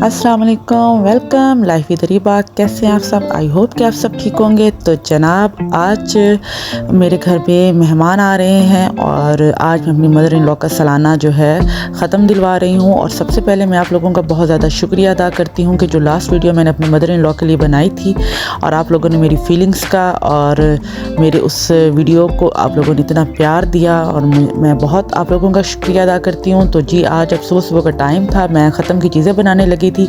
अस्सलाम वालेकुम, welcome life with Reeba. कैसे हैं आप सब? आई होप कि आप सब ठीक होंगे। तो जनाब, आज मेरे घर पे मेहमान आ रहे हैं और आज मैं अपनी मदर इन लॉ का सालाना जो है ख़त्म दिलवा रही हूँ। और सबसे पहले मैं आप लोगों का बहुत ज़्यादा शुक्रिया अदा करती हूँ कि जो लास्ट वीडियो मैंने अपनी मदर इन लॉ के लिए बनाई थी और आप लोगों ने मेरी फीलिंग्स का और मेरे उस वीडियो को आप लोगों ने इतना प्यार दिया और मैं बहुत आप लोगों का शुक्रिया अदा करती हूँ। तो जी, आज अब सुबह सुबह का टाइम था, मैं ख़त्म की चीज़ें बनाने लगी थी,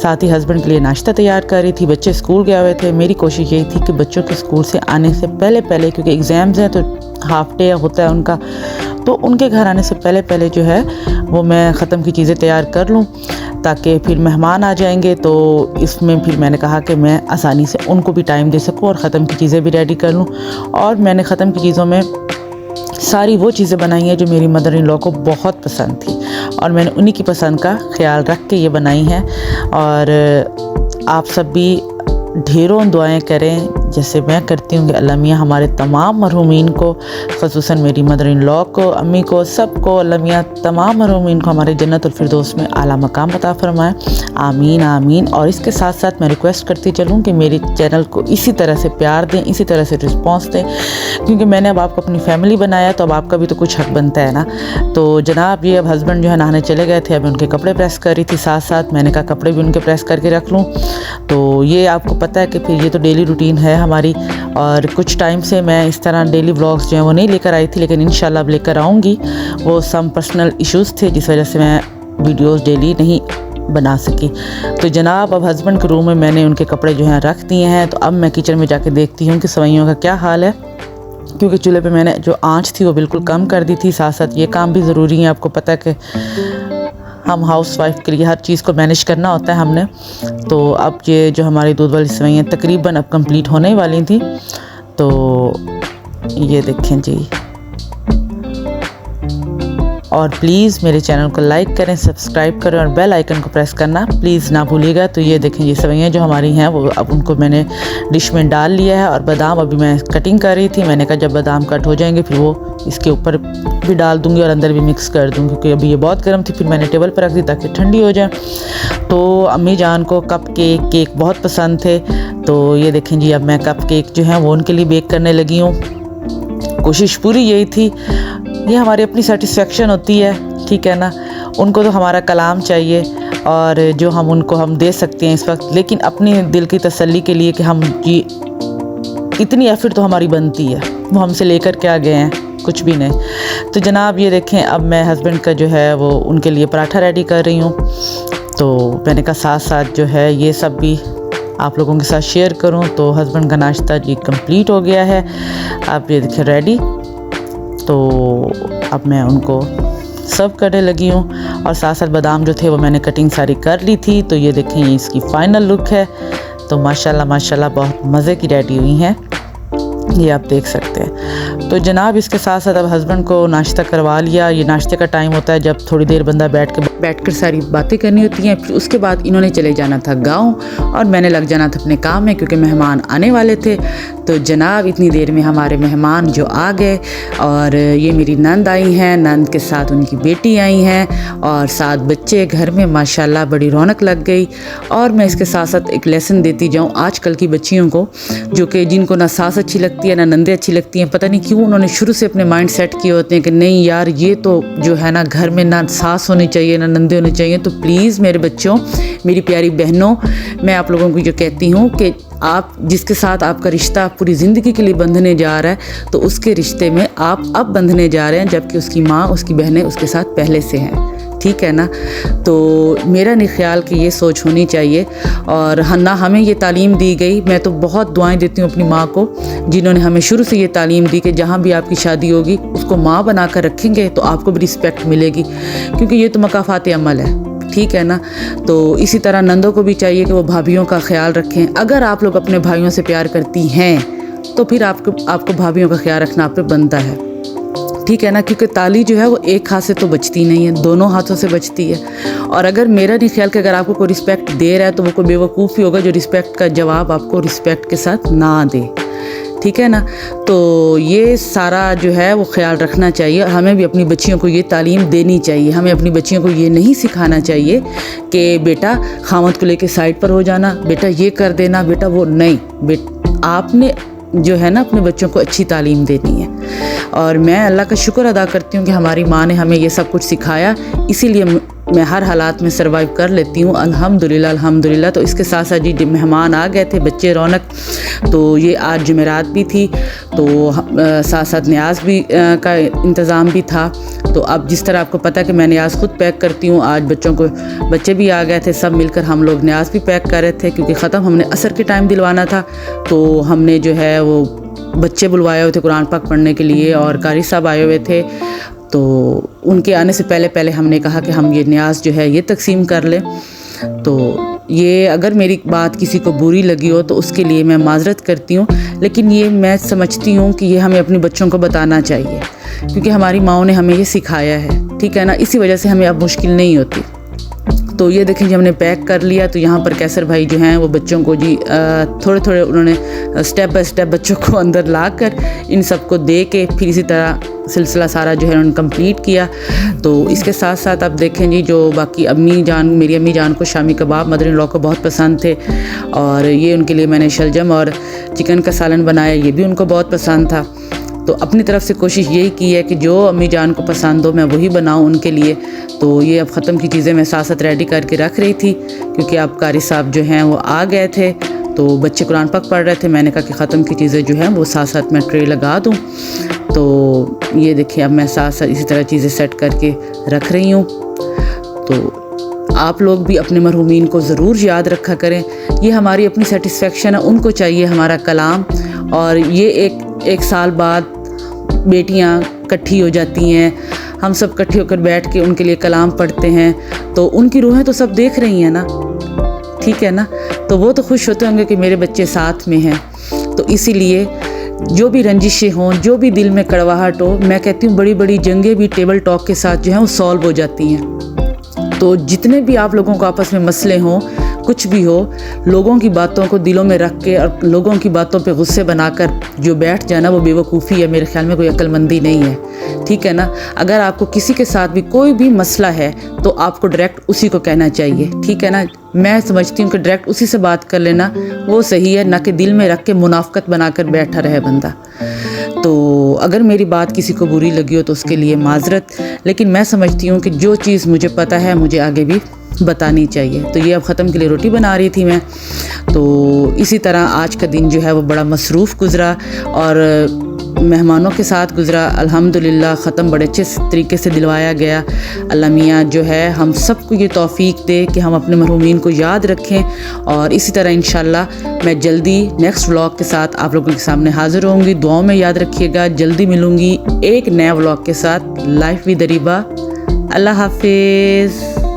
साथ ही हस्बैंड के लिए नाश्ता तैयार कर रही थी। बच्चे स्कूल गए हुए थे। मेरी कोशिश यही थी कि बच्चों के स्कूल से आने से पहले पहले, क्योंकि एग्ज़ाम्स हैं तो हाफ डे होता है उनका, तो उनके घर आने से पहले पहले जो है वो मैं ख़त्म की चीज़ें तैयार कर लूँ ताकि फिर मेहमान आ जाएंगे। तो इसमें फिर मैंने कहा कि मैं आसानी से उनको भी टाइम दे सकूँ और ख़त्म की चीज़ें भी रेडी कर लूँ। और मैंने ख़त्म की चीज़ों में सारी वो चीज़ें बनाई हैं जो मेरी मदर इन लॉ को बहुत पसंद थी और मैंने उन्हीं की पसंद का ख्याल रख के ये बनाई हैं। और आप सब भी ढेरों दुआएं करें जैसे मैं करती हूँ कि अल्लाह मियाँ हमारे तमाम मरहूमीन को, ख़ुसूसन मेरी मदर इन लॉ को, अम्मी को, सबको अल्लाह मियाँ तमाम मरहूमीन को हमारे जन्नतुल फिरदौस में आला मकाम अता फरमाएं। आमीन आमीन। और इसके साथ साथ मैं रिक्वेस्ट करती चलूँ कि मेरे चैनल को इसी तरह से प्यार दें, इसी तरह से रिस्पॉन्स दें, क्योंकि मैंने अब आपको अपनी फैमिली बनाया तो अब आपका भी तो कुछ हक बनता है ना। तो जनाब, ये अब हस्बैंड जो है नहाने चले गए थे, अब उनके कपड़े प्रेस कर रही थी, साथ साथ मैंने कहा कपड़े भी उनके प्रेस करके रख लूँ। तो ये आपको पता है कि फिर ये तो डेली रूटीन है हमारी, और कुछ टाइम से मैं इस तरह डेली व्लॉग्स जो हैं वो नहीं लेकर आई थी, लेकिन इंशाल्लाह अब लेकर आऊँगी। वो सम पर्सनल इश्यूज़ थे जिस वजह से मैं वीडियोस डेली नहीं बना सकी। तो जनाब, अब हस्बैंड के रूम में मैंने उनके कपड़े जो हैं रख दिए हैं। तो अब मैं किचन में जाके देखती हूँ कि सवैयों का क्या हाल है, क्योंकि चूल्हे पे मैंने जो आँच थी वो बिल्कुल कम कर दी थी। साथ साथ ये काम भी ज़रूरी है, आपको पता है कि हम हाउस वाइफ के लिए हर चीज़ को मैनेज करना होता है हमने। तो अब ये जो हमारी दूध वाली सेवइयाँ तकरीबन अब कंप्लीट होने वाली थी। तो ये देखें जी, और प्लीज़ मेरे चैनल को लाइक करें, सब्सक्राइब करें और बेल आइकन को प्रेस करना प्लीज़ ना भूलिएगा। तो ये देखें, ये सेवइयाँ जो हमारी हैं वो अब उनको मैंने डिश में डाल लिया है। और बादाम अभी मैं कटिंग कर रही थी, मैंने कहा जब बादाम कट हो जाएंगे फिर वो इसके ऊपर भी डाल दूँगी और अंदर भी मिक्स कर दूँगी, क्योंकि अभी ये बहुत गर्म थी। फिर मैंने टेबल पर रख दी ताकि ठंडी हो जाए। तो अम्मी जान को कप केक बहुत पसंद थे। तो ये देखें जी, अब मैं कप केक जो है वो उनके लिए बेक करने लगी हूँ। कोशिश पूरी यही थी, ये हमारी अपनी सेटिस्फेक्शन होती है, ठीक है ना। उनको तो हमारा कलाम चाहिए और जो हम उनको हम दे सकते हैं इस वक्त, लेकिन अपनी दिल की तसल्ली के लिए कि हम जी इतनी एफर्ट तो हमारी बनती है, वो हमसे लेकर क्या गए हैं, कुछ भी नहीं। तो जनाब, ये देखें, अब मैं हस्बैंड का जो है वो उनके लिए पराठा रेडी कर रही हूँ। तो मैंने कहा साथ साथ जो है ये सब भी आप लोगों के साथ शेयर करूं। तो हस्बैंड का नाश्ता जी कंप्लीट हो गया है, आप ये देखिए रेडी। तो अब मैं उनको सर्व करने लगी हूं और साथ साथ बादाम जो थे वो मैंने कटिंग सारी कर ली थी। तो ये देखें, ये इसकी फ़ाइनल लुक है। तो माशाल्लाह माशाल्लाह बहुत मज़े की रेडी हुई हैं, ये आप देख सकते हैं। तो जनाब, इसके साथ साथ अब हस्बैंड को नाश्ता करवा लिया। ये नाश्ते का टाइम होता है जब थोड़ी देर बंदा बैठकर सारी बातें करनी होती हैं। फिर उसके बाद इन्होंने चले जाना था गांव और मैंने लग जाना था अपने काम में, क्योंकि मेहमान आने वाले थे। तो जनाब, इतनी देर में हमारे मेहमान जो आ गए और ये मेरी नंद आई हैं, नंद के साथ उनकी बेटी आई हैं और 7 बच्चे घर में, माशाल्लाह बड़ी रौनक लग गई। और मैं इसके साथ साथ एक लेसन देती जाऊँ आजकल की बच्चियों को, जो कि जिनको ना सास अच्छी लगती है ना नंदे अच्छी लगती हैं। पता नहीं क्यों उन्होंने शुरू से अपने माइंड सेट किए होते हैं कि नहीं यार, ये तो जो है ना घर में ना सास होनी चाहिए ना नंदे होने चाहिए। तो प्लीज़ मेरे बच्चों, मेरी प्यारी बहनों, मैं आप लोगों को जो कहती हूँ कि आप जिसके साथ आपका रिश्ता पूरी ज़िंदगी के लिए बंधने जा रहा है, तो उसके रिश्ते में आप अब बंधने जा रहे हैं, जबकि उसकी माँ उसकी बहनें उसके साथ पहले से हैं, ठीक है ना। तो मेरा नहीं ख्याल कि ये सोच होनी चाहिए। और ना हमें ये तालीम दी गई। मैं तो बहुत दुआएं देती हूँ अपनी माँ को, जिन्होंने हमें शुरू से ये तालीम दी कि जहाँ भी आपकी शादी होगी उसको माँ बना कर रखेंगे तो आपको भी रिस्पेक्ट मिलेगी, क्योंकि ये तो मकाफात अमल है, ठीक है ना। तो इसी तरह नंदों को भी चाहिए कि वो भाभीयों का ख्याल रखें। अगर आप लोग अपने भाइयों से प्यार करती हैं तो फिर आपको भाभीयों का ख्याल रखना आप पे बनता है, ठीक है ना। क्योंकि ताली जो है वो एक हाथ से तो बचती नहीं है, दोनों हाथों से बचती है। और अगर मेरा नहीं ख्याल कि अगर आपको कोई रिस्पेक्ट दे रहा है तो वो कोई बेवकूफ़ी होगा जो रिस्पेक्ट का जवाब आपको रिस्पेक्ट के साथ ना दे, ठीक है ना। तो ये सारा जो है वो ख्याल रखना चाहिए। हमें भी अपनी बच्चियों को ये तालीम देनी चाहिए। हमें अपनी बच्चियों को ये नहीं सिखाना चाहिए कि बेटा खामद को लेके साइड पर हो जाना, बेटा ये कर देना, बेटा वो नहीं। आपने जो है ना अपने बच्चों को अच्छी तालीम देनी है। और मैं अल्लाह का शुक्र अदा करती हूँ कि हमारी माँ ने हमें ये सब कुछ सिखाया, इसीलिए मैं हर हालात में सर्वाइव कर लेती हूँ, अल्हम्दुलिल्लाह अल्हम्दुलिल्लाह। तो इसके साथ साथ जी मेहमान आ गए थे, बच्चे रौनक। तो ये आज जुमेरात भी थी, तो साथ साथ न्याज भी का इंतज़ाम भी था। तो अब जिस तरह आपको पता है कि मैं न्याज खुद पैक करती हूँ, आज बच्चे भी आ गए थे, सब मिलकर हम लोग न्याज भी पैक कर रहे थे, क्योंकि ख़त्म हमने असर के टाइम दिलवाना था। तो हमने जो है वो बच्चे बुलवाए हुए थे कुरान पाक पढ़ने के लिए, और कारी साहब आए हुए थे। तो उनके आने से पहले हमने कहा कि हम ये न्याज जो है ये तकसीम कर लें। तो ये अगर मेरी बात किसी को बुरी लगी हो तो उसके लिए मैं माजरत करती हूँ, लेकिन ये मैं समझती हूँ कि ये हमें अपने बच्चों को बताना चाहिए, क्योंकि हमारी माँओं ने हमें ये सिखाया है, ठीक है ना। इसी वजह से हमें अब मुश्किल नहीं होती। तो ये देखें जी हमने पैक कर लिया। तो यहाँ पर कैसर भाई जो हैं वो बच्चों को जी थोड़े थोड़े उन्होंने स्टेप बाय स्टेप बच्चों को अंदर ला कर इन सबको दे के फिर इसी तरह सिलसिला सारा जो है उन्होंने कंप्लीट किया। तो इसके साथ साथ आप देखें जी जो बाकी मेरी अम्मी जान को shami kebab mother in law को बहुत पसंद थे, और ये उनके लिए मैंने शलजम और चिकन का सालन बनाया, ये भी उनको बहुत पसंद था। तो अपनी तरफ से कोशिश यही की है कि जो अम्मी जान को पसंद हो मैं वही बनाऊं उनके लिए। तो ये अब ख़त्म की चीज़ें मैं साथ साथ रेडी करके रख रही थी, क्योंकि अब कारी साहब जो हैं वो आ गए थे। तो बच्चे कुरान पाक पढ़ रहे थे, मैंने कहा कि ख़त्म की चीज़ें जो हैं वो साथ साथ मैं ट्रे लगा दूं। तो ये देखिए अब मैं साथ साथ इसी तरह चीज़ें सेट करके रख रही हूँ। तो आप लोग भी अपने मरहूमीन को ज़रूर याद रखा करें, ये हमारी अपनी सेटिस्फेक्शन है, उनको चाहिए हमारा कलाम। और ये एक साल बाद बेटियां इकट्ठी हो जाती हैं, हम सब इकट्ठे होकर बैठ के उनके लिए कलाम पढ़ते हैं, तो उनकी रूहें तो सब देख रही हैं ना, ठीक है ना। तो वो तो खुश होते होंगे कि मेरे बच्चे साथ में हैं। तो इसीलिए जो भी रंजिशें हों, जो भी दिल में कड़वाहट हो, मैं कहती हूँ बड़ी बड़ी जंगें भी टेबल टॉक के साथ जो हैं वो सॉल्व हो जाती हैं। तो जितने भी आप लोगों को आपस में मसले हों, कुछ भी हो, लोगों की बातों को दिलों में रख के और लोगों की बातों पे गुस्से बनाकर जो बैठ जाना वो बेवकूफ़ी है, मेरे ख्याल में कोई अक्लमंदी नहीं है, ठीक है ना। अगर आपको किसी के साथ भी कोई भी मसला है तो आपको डायरेक्ट उसी को कहना चाहिए, ठीक है ना। मैं समझती हूँ कि डायरेक्ट उसी से बात कर लेना वो सही है, ना कि दिल में रख के मुनाफकत बनाकर बैठा रहे बंदा। तो अगर मेरी बात किसी को बुरी लगी हो तो उसके लिए माजरत, लेकिन मैं समझती हूँ कि जो चीज़ मुझे पता है मुझे आगे भी बतानी चाहिए। तो ये अब ख़त्म के लिए रोटी बना रही थी मैं। तो इसी तरह आज का दिन जो है वो बड़ा मसरूफ़ गुज़रा और मेहमानों के साथ गुज़रा। अल्हम्दुलिल्लाह ख़त्म बड़े अच्छे तरीके से दिलवाया गया। अल्लाह मियाँ जो है हम सबको ये तौफ़ीक दे कि हम अपने मरहूमीन को याद रखें। और इसी तरह इंशाल्लाह मैं जल्दी नेक्स्ट व्लॉग के साथ आप लोगों के सामने हाज़िर होंगी। दुआओं में याद रखिएगा। जल्दी मिलूँगी एक नया व्लॉग के साथ। Life with Areeba. अल्लाह हाफिज़।